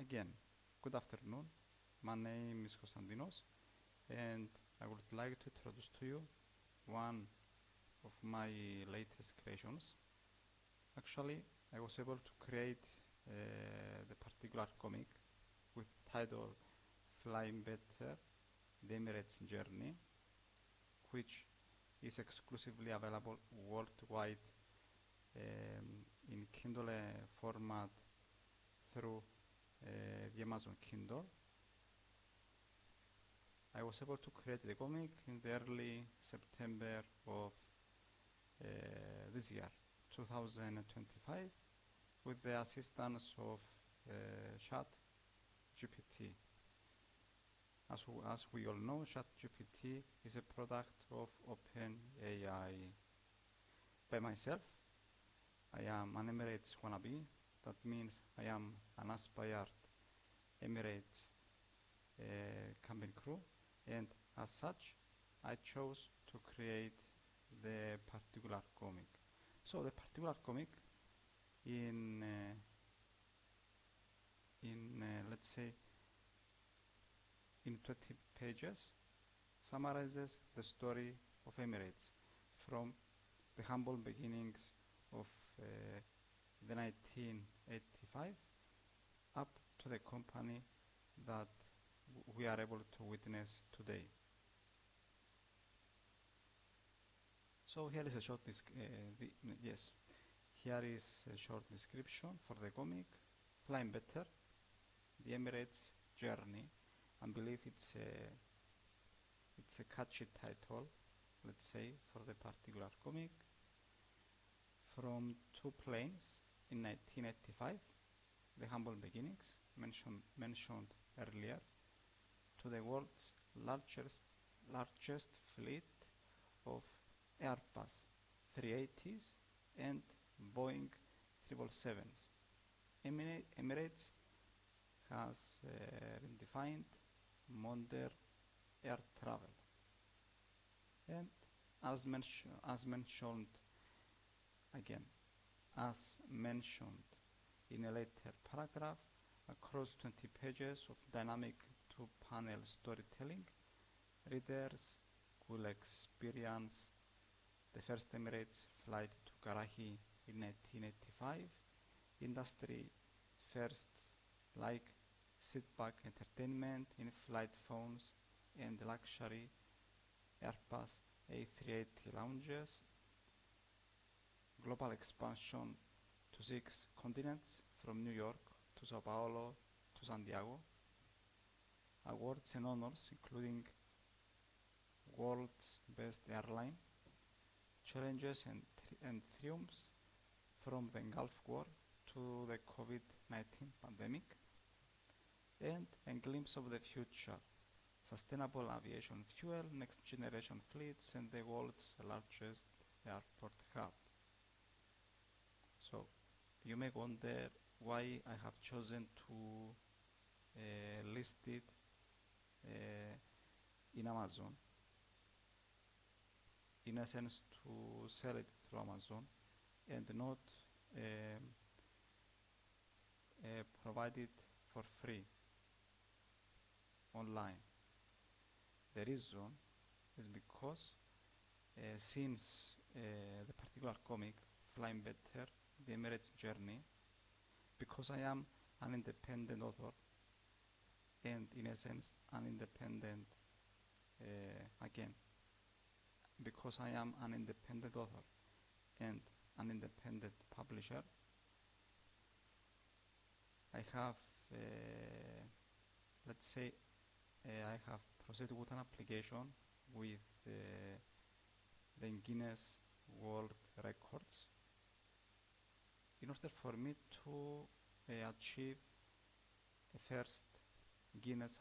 Again, good afternoon. My name is Konstantinos, and I would like to introduce to you one of my latest creations. Actually, I was able to create the particular comic with title Flying Better, the Emirates Journey, which is exclusively available worldwide in Kindle format through the Amazon Kindle. I was able to create the comic in the early September of this year, 2025, with the assistance of ChatGPT. As we all know, ChatGPT is a product of OpenAI. By myself, I am an Emirates wannabe. That means I am an aspired Emirates cabin crew, and as such, I chose to create the particular comic. So the particular comic in let's say in 20 pages summarizes the story of Emirates from the humble beginnings of the 1985 up to the company that we are able to witness today. So here is a short here is a short description for the comic Flying Better, the Emirates Journey. I believe it's a catchy title, let's say, for the particular comic. From two planes in 1985, the humble beginnings mentioned earlier, to the world's largest fleet of Airbus 380s and Boeing 777s. Emirates has redefined modern air travel, and as mentioned in a later paragraph, across 20 pages of dynamic two-panel storytelling, readers will experience the first Emirates flight to Karachi in 1985, industry firsts like seatback entertainment, in-flight phones, and luxury Airbus A380 lounges, global expansion to 6 continents from New York to Sao Paulo to Santiago, awards and honors including World's Best Airline, challenges and triumphs from the Gulf War to the COVID-19 pandemic, and a glimpse of the future, sustainable aviation fuel, next generation fleets, and the world's largest airport hub. So you may wonder why I have chosen to list it in Amazon, in essence to sell it through Amazon and not provide it for free online. The reason is because since the particular comic Flying Better, the Emirates Journey, because I am an independent author and in essence an independent because I am an independent author and an independent publisher, I have I have proceeded with an application with the Guinness World Records in order for me to achieve a first Guinness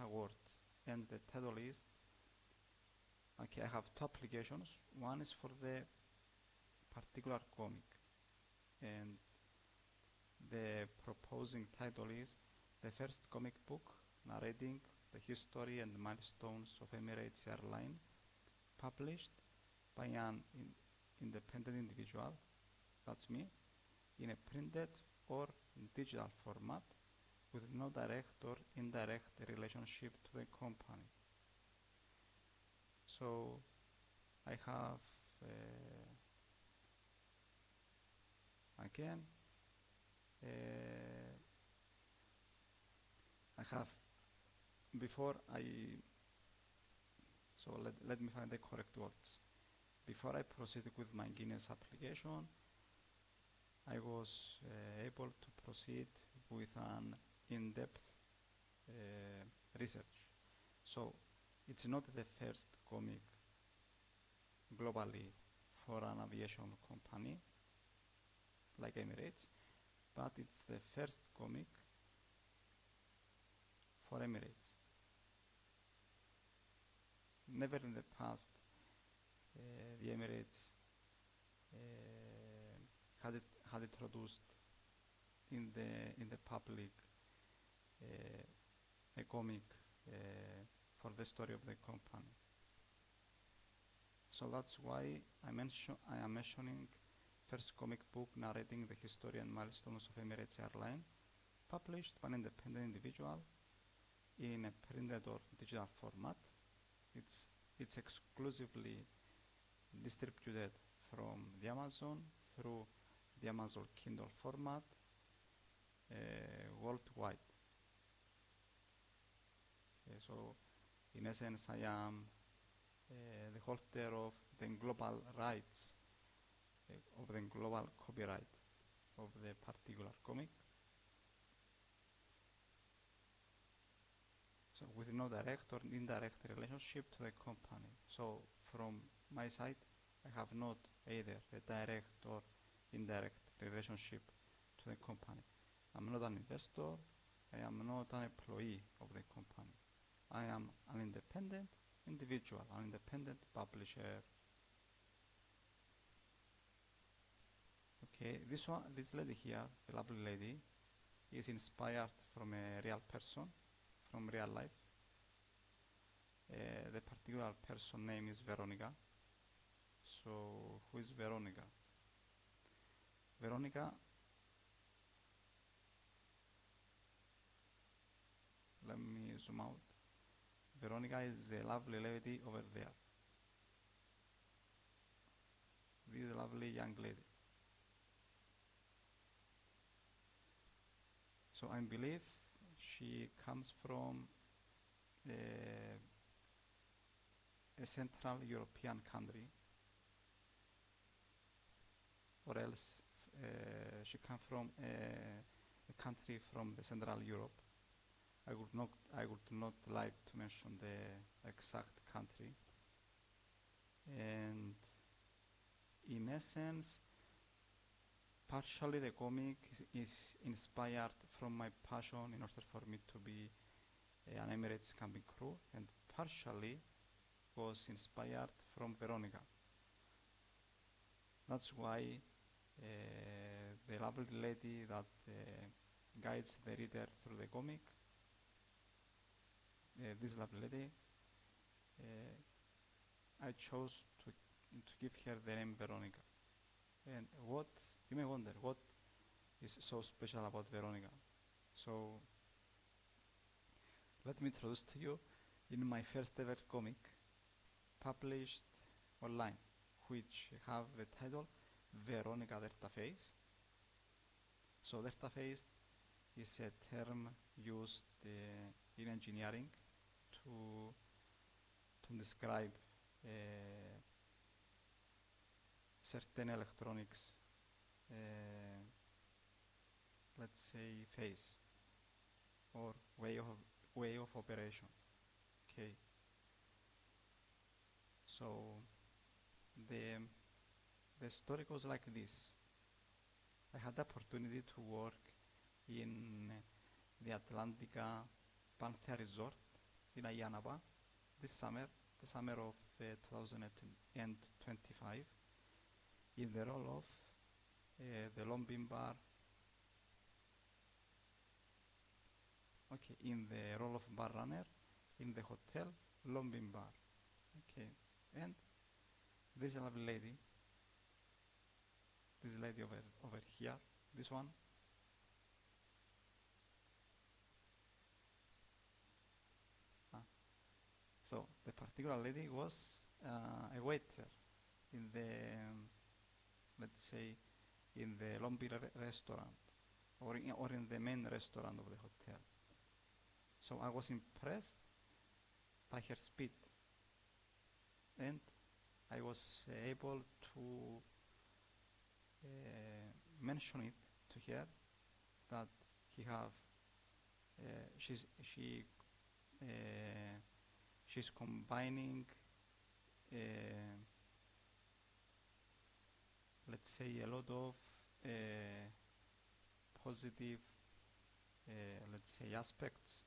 Award. And the title is, I have two applications. One is for the particular comic, and the proposing title is the first comic book narrating the history and milestones of Emirates Airline, published by an independent individual, that's me, in a printed or in digital format, with no direct or indirect relationship to the company. So I have again I have before I so let me find the correct words. Before I proceeded with my Guinness application, I was able to proceed with an in-depth research. So it's not the first comic globally for an aviation company like Emirates, but it's the first comic for Emirates. Never in the past the Emirates had introduced in the public a comic for the story of the company. So that's why I am mentioning first comic book narrating the history and milestones of Emirates Airline, published by an independent individual in a printed or digital format. It's exclusively distributed from the Amazon through the Amazon Kindle format worldwide. So in essence, I am the holder of the global rights of the global copyright of the particular comic. So with no direct or indirect relationship to the company. So from my side, I have not either a direct or indirect relationship to the company. I'm not an investor. I am not an employee of the company. I am an independent individual, an independent publisher. Okay, this lady here, the lovely lady, is inspired from a real person, from real life. The particular person name is Veronica. So who is Veronica? Veronica, let me zoom out. Veronica is the lovely lady over there. This lovely young lady. So I believe she comes from a Central European country, or else she comes from a country from the Central Europe. I would not like to mention the exact country. And in essence, partially the comic is inspired from my passion in order for me to be an Emirates cabin crew, and partially was inspired from Veronica. That's why the lovely lady that guides the reader through the comic, this lovely lady, I chose to give her the name Veronica. And what you may wonder, what is so special about Veronica? So let me introduce to you in my first ever comic published online, which have the title Veronica Delta Phase. So delta phase is a term used in engineering to describe certain electronics, let's say phase or way of operation. Okay. So the story goes like this. I had the opportunity to work in the Atlantica Panthea Resort in Ayanaba this summer, the summer of 2025, in the role of the Lombin Bar. Okay, in the role of bar runner in the hotel Lombin Bar. Okay, and this lovely lady, over here, this one, So the particular lady was a waiter in the, let's say, in the lobby restaurant, or in the main restaurant of the hotel. So I was impressed by her speed, and I was able to mention it to her that he have she's combining let's say a lot of positive let's say aspects.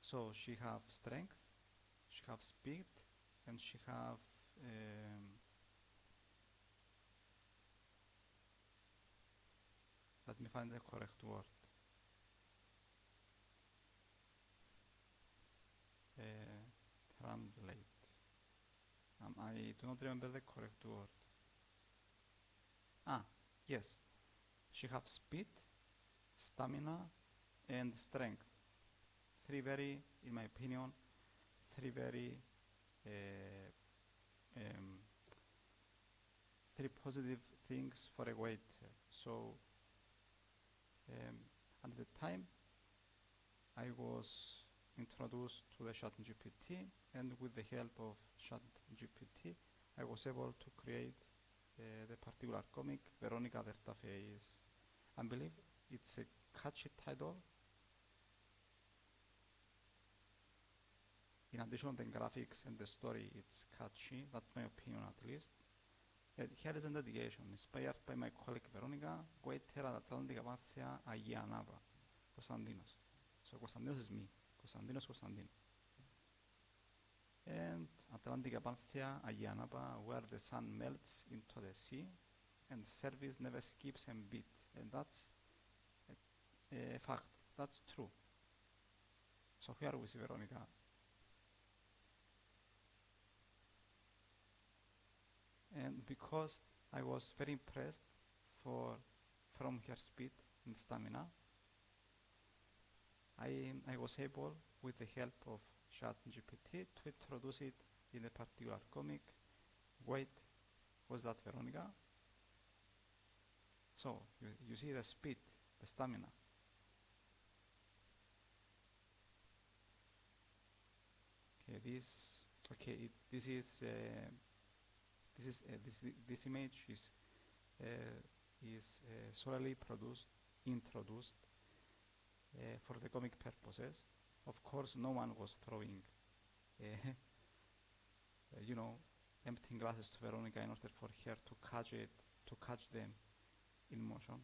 So she have strength, she have speed, and she have let me find the correct word. Translate. I do not remember the correct word. Yes. She have speed, stamina, and strength. Three very, in my opinion, three very three positive things for a waiter. So at the time I was introduced to the ChatGPT, and with the help of ChatGPT I was able to create the particular comic Veronica Vertaface. I believe it's a catchy title. In addition to the graphics and the story, it's catchy. That's my opinion, at least. Here is an dedication, inspired by my colleague Veronica, waiter at Atlantic Apathia, Agia Nava, Constantinos. So Constantinos is me. Constantino. And Atlantic Apathia, Agia Nava, where the sun melts into the sea, and service never skips a beat. And that's a fact. That's true. So here we see Veronica. And because I was very impressed from her speed and stamina, I was able, with the help of ChatGPT, to introduce it in a particular comic. Wait, was that Veronica? So you see the speed, the stamina. This image is solely introduced for the comic purposes. Of course, no one was throwing, empty glasses to Veronica in order for her to catch them in motion.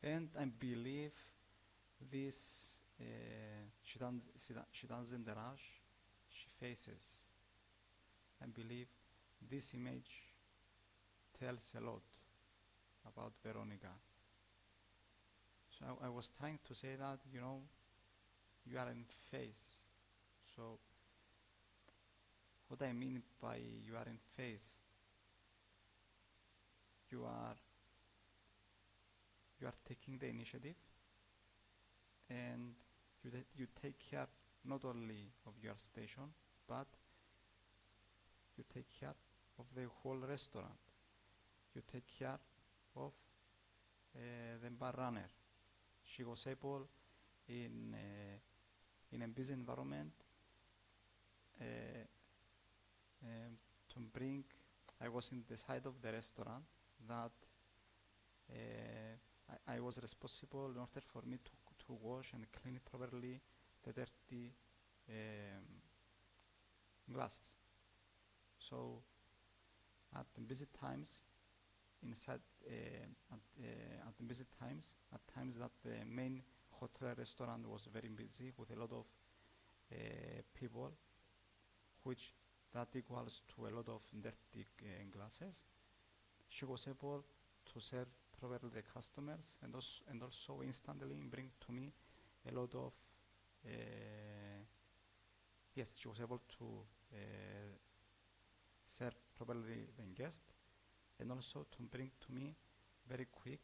And I believe this she doesn't rush, she faces. I believe this image tells a lot about Veronica. So I was trying to say that, you are in phase. So what I mean by you are in phase, you are taking the initiative, and you take care not only of your station, but you take care of the whole restaurant. You take care of the bar runner. She was able, in a busy environment, to bring. I was in the side of the restaurant that I was responsible in order for me to wash and clean properly the dirty glasses. So at the busy times, at times that the main hotel restaurant was very busy with a lot of people, which that equals to a lot of dirty glasses, she was able to serve properly the customers, and also instantly bring to me a lot of she was able to serve properly the guest, and also to bring to me very quick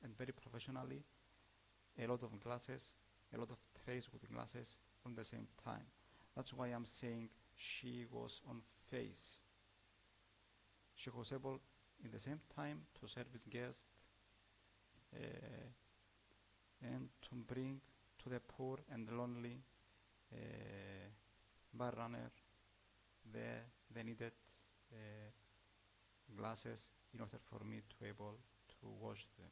and very professionally a lot of glasses, a lot of trays with glasses on the same time. That's why I'm saying she was on face. She was able in the same time to service guests and to bring to the poor and lonely bar runner the needed glasses in order for me to able to wash them.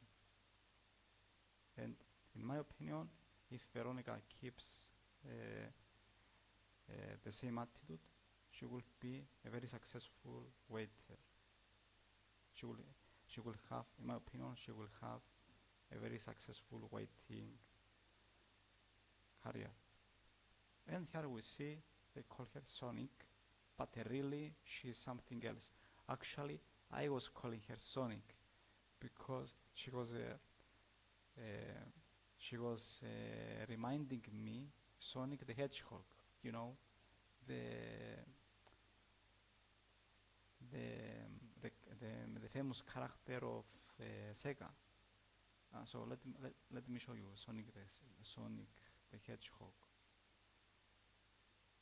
And in my opinion, if Veronica keeps the same attitude, she will be a very successful waiter. She will have, in my opinion, she will have a very successful waiting career. And here we see they call her Sonic, but really she's something else. Actually, I was calling her Sonic because she was reminding me Sonic the Hedgehog. You know, the famous character of Sega. So let me show you Sonic the Hedgehog.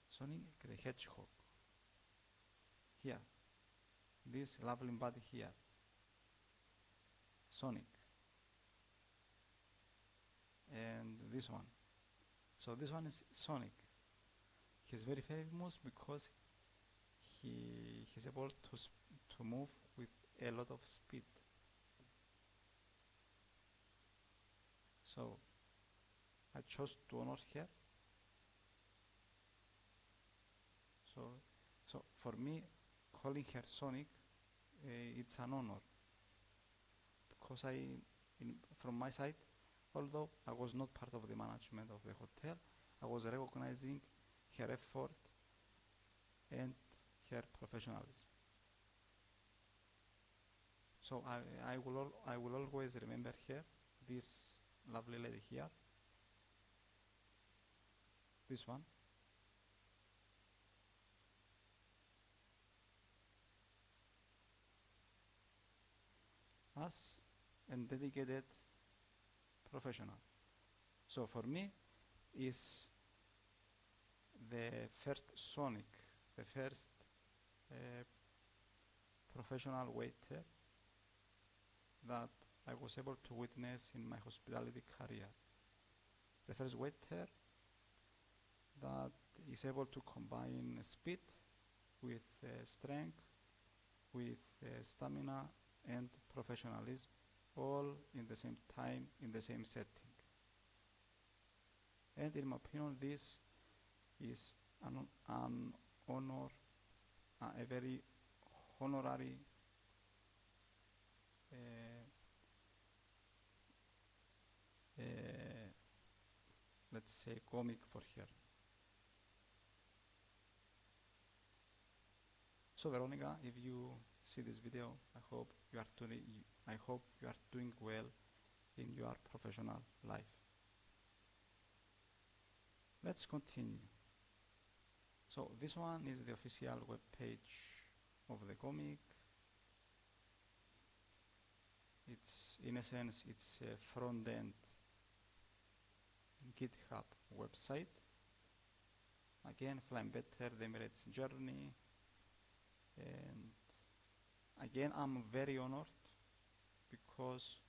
Sonic the Hedgehog. Here, this lovely body here. Sonic. And this one. So this one is Sonic. He's very famous because he's able to move with a lot of speed. So I chose to honor her. So for me, calling her Sonic, it's an honor because from my side, although I was not part of the management of the hotel, I was recognizing her effort and her professionalism. So I will always remember her, this lovely lady here, this one. As a dedicated professional. So for me, is the first Sonic, the first professional waiter that I was able to witness in my hospitality career. The first waiter that is able to combine speed with strength, with stamina and professionalism, all in the same time, in the same setting. And in my opinion, this is an honor, a very honorary let's say comic for her. So Veronica, if you see this video, I hope you are doing well in your professional life. Let's continue. So this one is the official web page of the comic. It's in essence it's a front-end GitHub website. Again, flying better, the Emirates Journey, and again I'm very honored because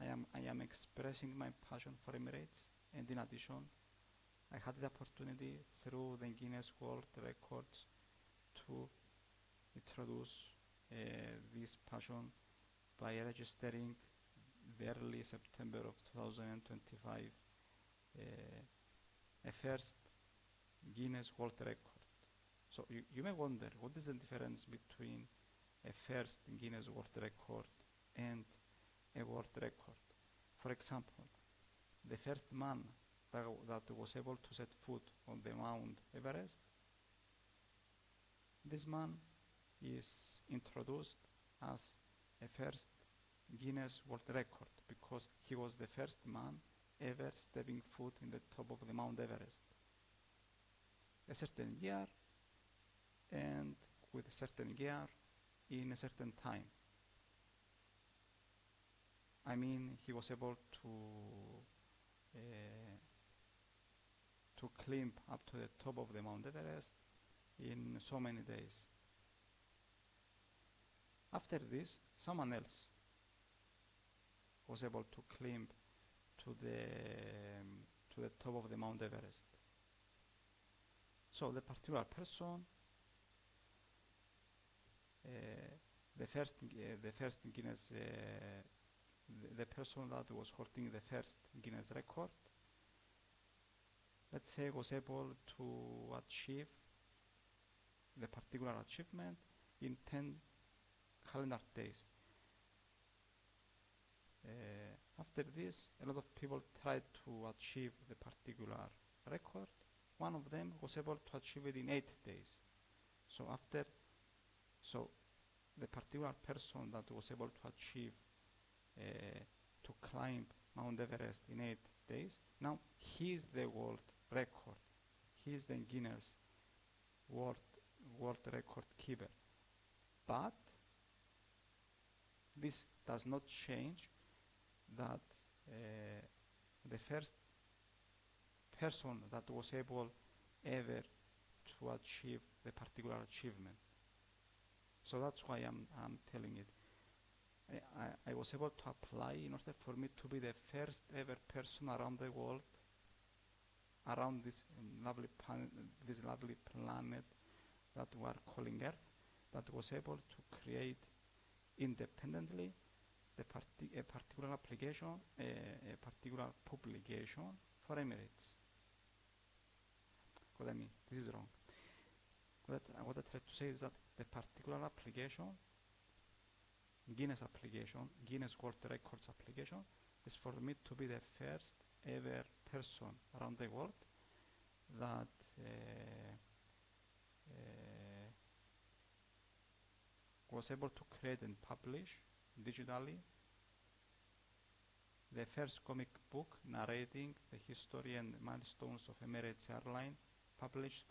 I am expressing my passion for Emirates, and in addition I had the opportunity through the Guinness World Records to introduce this passion by registering the early September of 2025 a first Guinness World Record. So you may wonder, what is the difference between a first Guinness World Record and a world record? For example, the first man that was able to set foot on the Mount Everest, this man is introduced as a first Guinness World Record because he was the first man ever stepping foot in the top of the Mount Everest. A certain year and with a certain gear in a certain time. I mean, he was able to climb up to the top of the Mount Everest in so many days. After this, someone else was able to climb to the top of the Mount Everest. So the particular person, the first Guinness, the person that was holding the first Guinness record, let's say, was able to achieve the particular achievement in 10 calendar days. After this, a lot of people tried to achieve the particular record. One of them was able to achieve it in 8 days. So the particular person that was able to achieve to climb Mount Everest in 8 days, now he is the world record. He is the Guinness world record keeper. But this does not change that the first person that was able ever to achieve the particular achievement. So that's why I'm telling it. I was able to apply in order for me to be the first ever person around the world, around this lovely planet that we are calling Earth, that was able to create independently a particular application, a particular publication for Emirates. What I mean, this is wrong. What I tried to say is that the particular application, Guinness application, Guinness World Records application, is for me to be the first ever person around the world that was able to create and publish digitally the first comic book narrating the history and milestones of Emirates Airline, published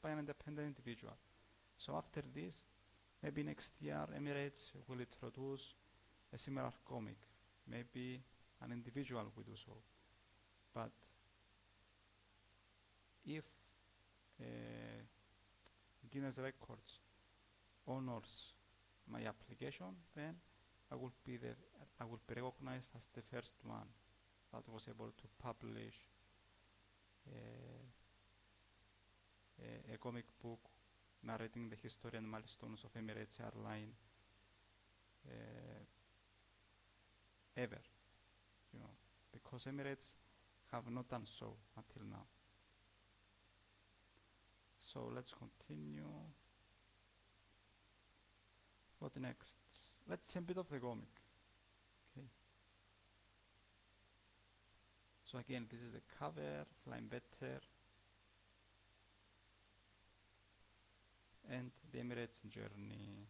by an independent individual. So after this, maybe next year Emirates will introduce a similar comic. Maybe an individual will do so. But if Guinness Records honors my application, then I will be recognized as the first one that was able to publish a comic book narrating the history and milestones of Emirates Airline ever, because Emirates have not done so until now. So let's continue. What next? Let's see a bit of the comic. Okay. So again, this is the cover, Flying Better, and the Emirates Journey.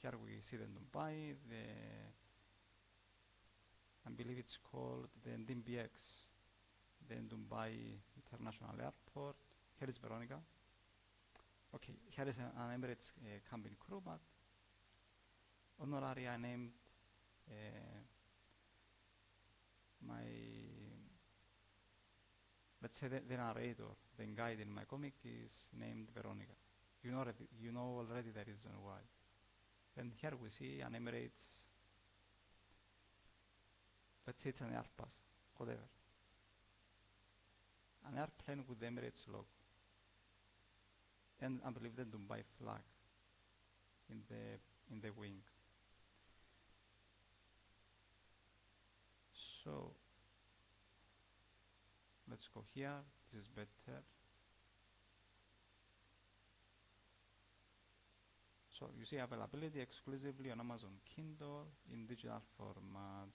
Here we see the Dubai, I believe it's called the DBX, the Dubai International Airport. Here is Veronica. Okay, here is an Emirates cabin crew, but honorary I named let's say the narrator, the guide in my comic is named Veronica. You know already the reason why. And here we see an Emirates, let's say it's an Airbus, whatever. An airplane with the Emirates logo. And I believe the Dubai flag in the wing. So let's go here. This is better. So you see availability exclusively on Amazon Kindle in digital format.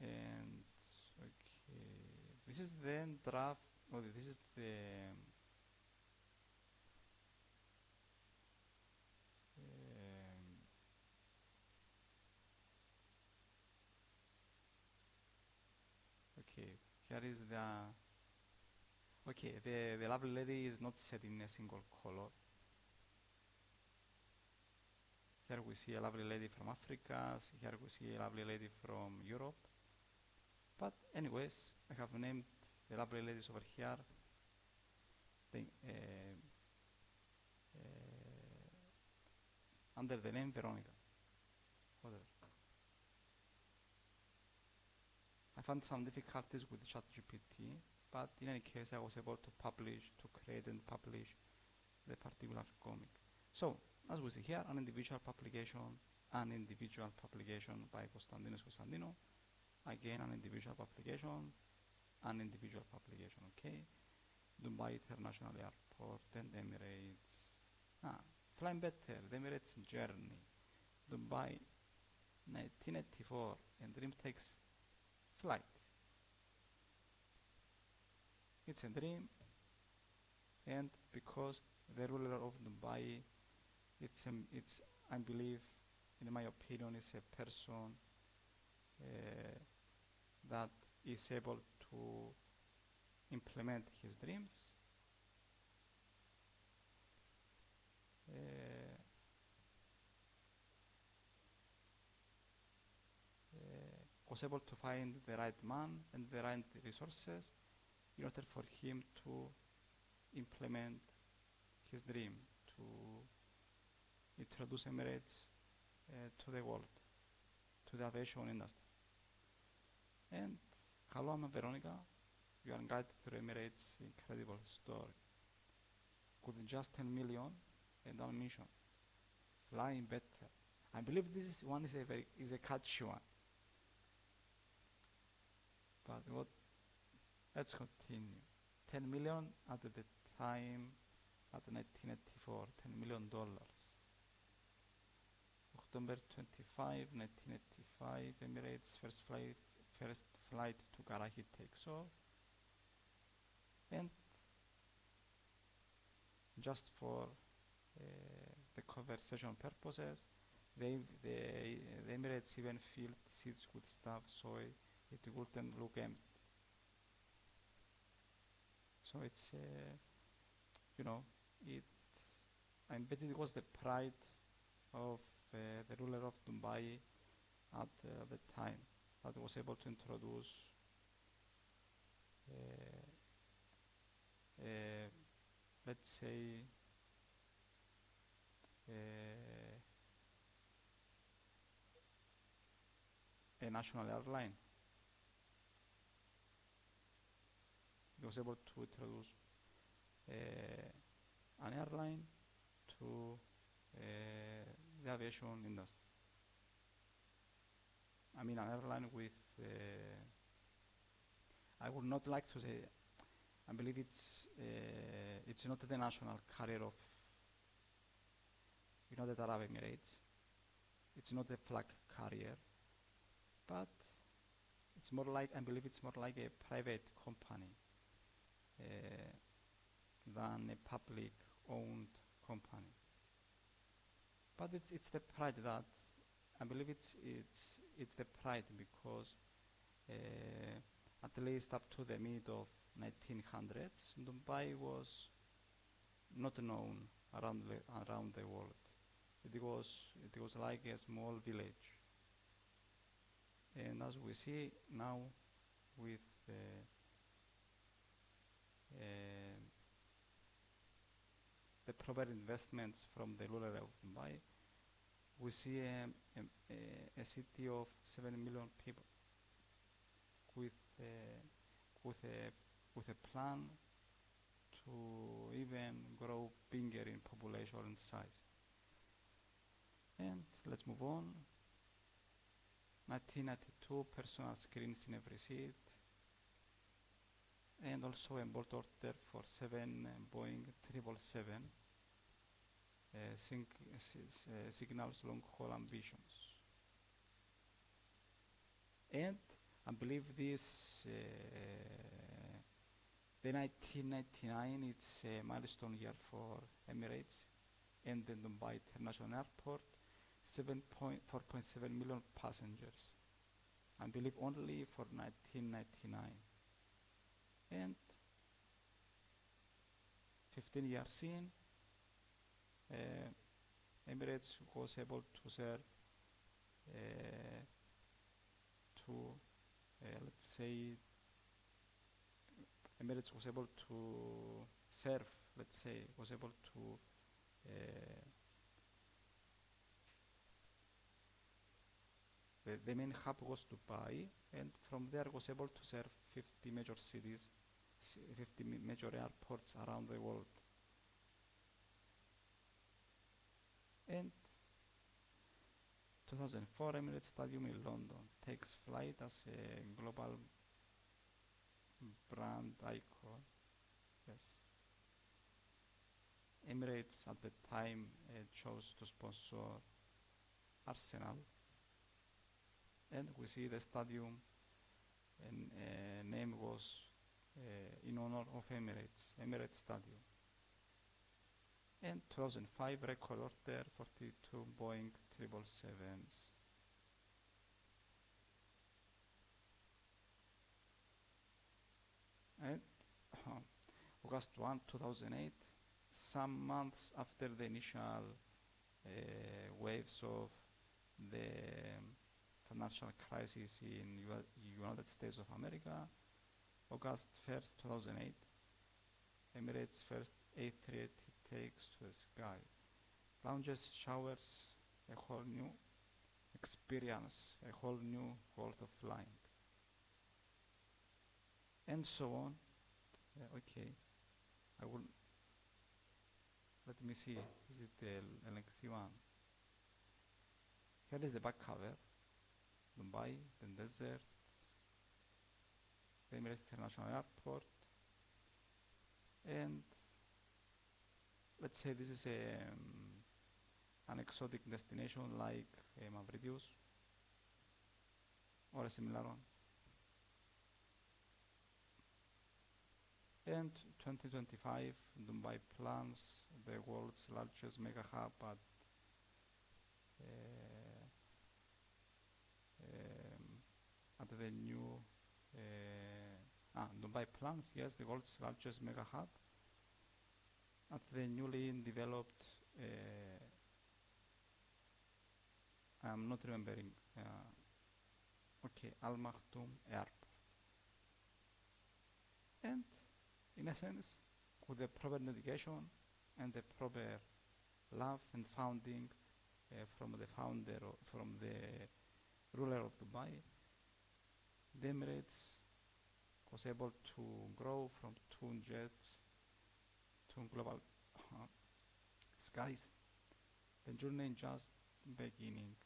And okay, this is the draft. Oh, this is the okay. Here is the okay. The lovely lady is not set in a single color. Here we see a lovely lady from Africa. Here we see a lovely lady from Europe. But anyways, I have named the lovely ladies over here under the name Veronica. Whatever. I found some difficulties with ChatGPT, but in any case I was able to create and publish the particular comic. So, as we see here, an individual publication by Konstantinos Konstantino. Again, an individual publication, okay? Dubai International Airport and Emirates. Flying better, the Emirates Journey. Dubai 1984 and dream takes flight. It's a dream, and because the ruler of Dubai, it's I believe, in my opinion, is a person that is able to implement his dreams. Was able to find the right man and the right resources in order for him to implement his dream, to introduce Emirates to the world, to the aviation industry. And hello, I'm Veronica. You are guided through Emirates' incredible story. With just 10 million and on mission, flying better. I believe this one is a catchy one. But let's continue. 10 million at the time, at 1984, $10 million. October 25, 1985, Emirates first flight to Karachi takes off. And just for the conversation purposes, the Emirates even filled seats with stuff so it wouldn't look empty. So it's, I bet it was the pride of the ruler of Dubai at the time that was able to introduce let's say a national airline. It was able to introduce an airline to the aviation industry. I mean, an airline with, I would not like to say, I believe it's not the national carrier of United Arab Emirates. It's not a flag carrier, but it's more like, I believe it's more like a private company than a public-owned company. But it's the pride that, I believe it's the pride because at least up to the mid of 1900s, Dubai was not known around the world. It was like a small village. And as we see now, with the proper investments from the ruler of Dubai, we see a city of 7 million people with a plan to even grow bigger in population and size. And let's move on. 1992, personal screens in every seat, and also a board order for 7 Boeing 777 signals long-haul ambitions. And I believe this, the 1999, it's a milestone year for Emirates and the Dubai International Airport, 4.7 million passengers. I believe only for 1999. And 15 years in, Emirates was able to serve to let's say Emirates was able to serve, let's say, was able to the main hub was Dubai, and from there was able to serve 50 major cities, 50 major airports around the world. And 2004 Emirates Stadium in London takes flight as a global brand icon. Yes. Emirates at the time chose to sponsor Arsenal, and we see the stadium and name was in honor of Emirates Stadium. And 2005 record order 42 Boeing 777s. And August 1, 2008, some months after the initial waves of the financial crisis in United States of America, August 1st, 2008, Emirates' first A380 takes to the sky. Lounges, showers, a whole new experience, a whole new world of flying. And so on. Okay, I will, let me see, is it a lengthy one? Here is the back cover, Dubai, the desert, the Emirates International Airport, and let's say this is an exotic destination like Mauritius or a similar one. And 2025, Dubai plans the world's largest mega hub at the new Dubai plans, yes, the world's largest mega hub at the newly developed I'm not remembering Al Maktoum Airport. And in essence, with the proper dedication and the proper love and founding from the founder, from the ruler of Dubai, the Emirates was able to grow from 2 jets to global skies. The journey is just beginning.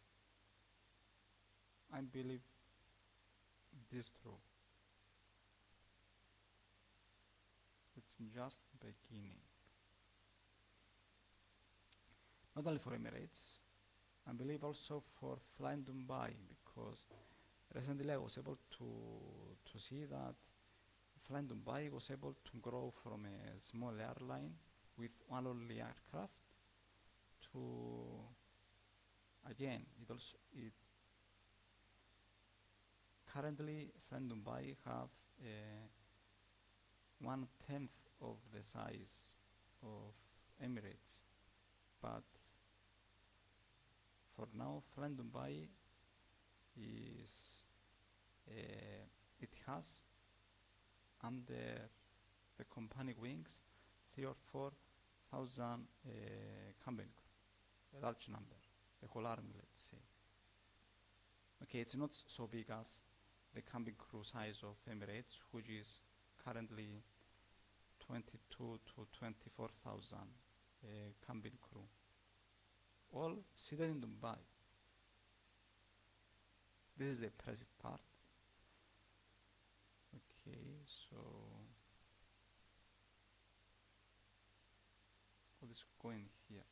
I believe this is true. It's just beginning. Not only for Emirates, I believe also for flying Dubai, because recently I was able to see that flying Dubai was able to grow from a small airline with one only aircraft to, again, it currently flying Dubai have 1/10 of the size of Emirates, but for now flying Dubai is it has under the company wings 3 or 4,000 cabin crew, a large number, a whole army, let's say. Okay, it's not so big as the cabin crew size of Emirates, which is currently 22 to 24,000 cabin crew, all seated in Dubai. This is the impressive part. Okay, so what is going here?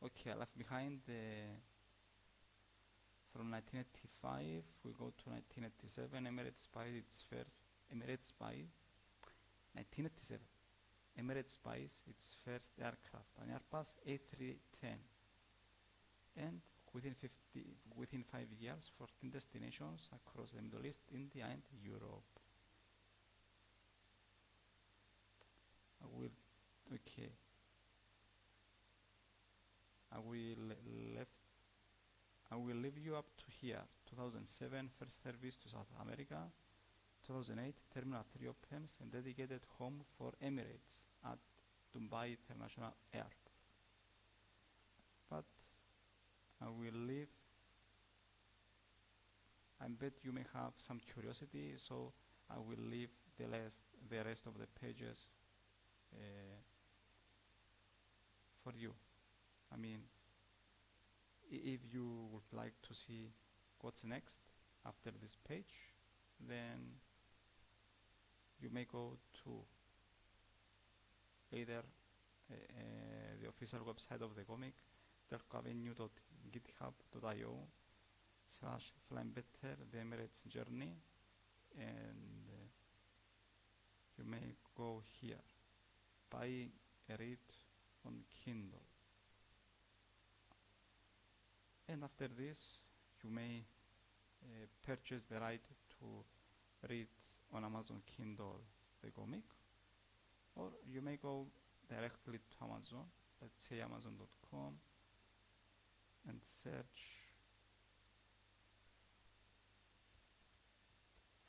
Okay, I left behind from 1985 we go to 1987. Emirates buys its first 1987. Emirates buys its first aircraft, an Airbus A310, and within 5 years, 14 destinations across the Middle East, India, and Europe. Okay. left I will leave you up to here. 2007 first service to South America. 2008 Terminal 3 opens and dedicated home for Emirates at Dubai International Airport. But I will leave. I bet you may have some curiosity, so I will leave the rest of the pages for you. I mean, if you would like to see what's next after this page, then you may go to either the official website of the comic, darkavenue.github.io/flyingbetter the Emirates Journey, and you may go here, buy a read on Kindle. And after this, you may purchase the right to read on Amazon Kindle the comic, or you may go directly to Amazon, let's say amazon.com, and search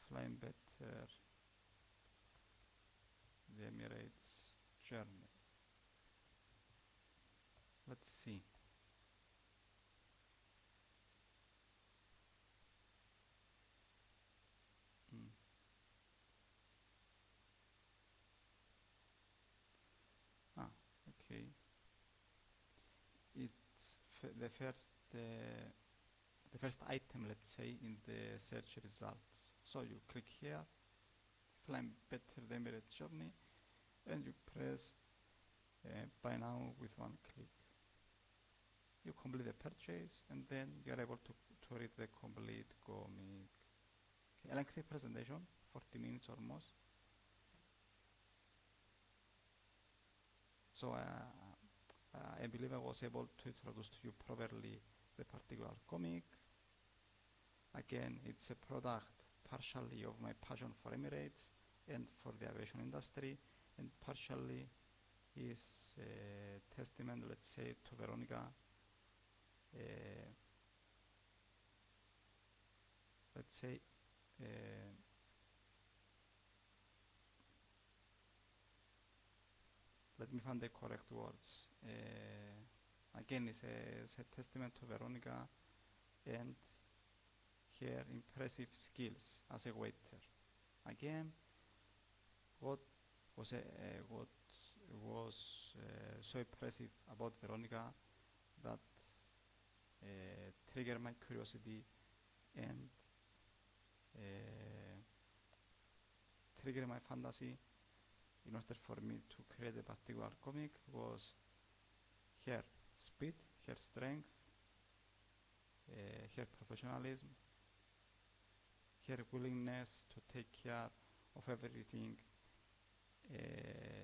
Flying Better the Emirates Journey. Let's see. Okay. It's the first item, let's say, in the search results. So you click here, Flying Better the Emirates Journey, and you press buy now with one click. You complete the purchase, and then you are able to read the complete comic. Okay, a lengthy presentation, 40 minutes almost. So I believe I was able to introduce to you properly the particular comic. Again, it's a product partially of my passion for Emirates and for the aviation industry, and partially is a testament, let's say, to Veronica. Let's say let me find the correct words. Again, it's a testament to Veronica and her impressive skills as a waiter. Again, what was so impressive about Veronica that triggered my curiosity and triggered my fantasy in order for me to create a particular comic was her speed, her strength, her professionalism, her willingness to take care of everything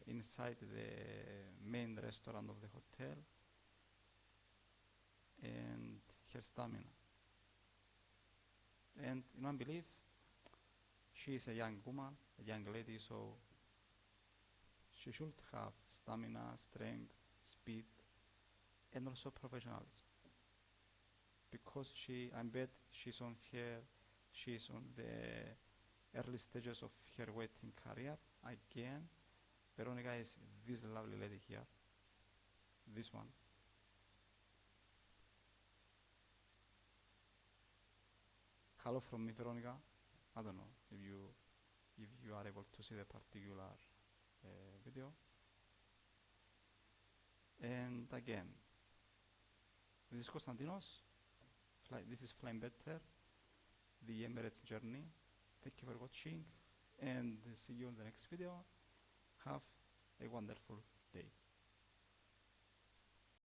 inside the main restaurant of the hotel, and her stamina. And in one belief, she is a young woman, a young lady, so she should have stamina, strength, speed, and also professionalism. Because I bet she's on the early stages of her waiting career. Again, Veronica is this lovely lady here, this one. Hello from me, Veronica. I don't know if you are able to see the particular video. And again, this is Konstantinos. This is Flying Better, the Emirates Journey. Thank you for watching, and see you in the next video. Have a wonderful day.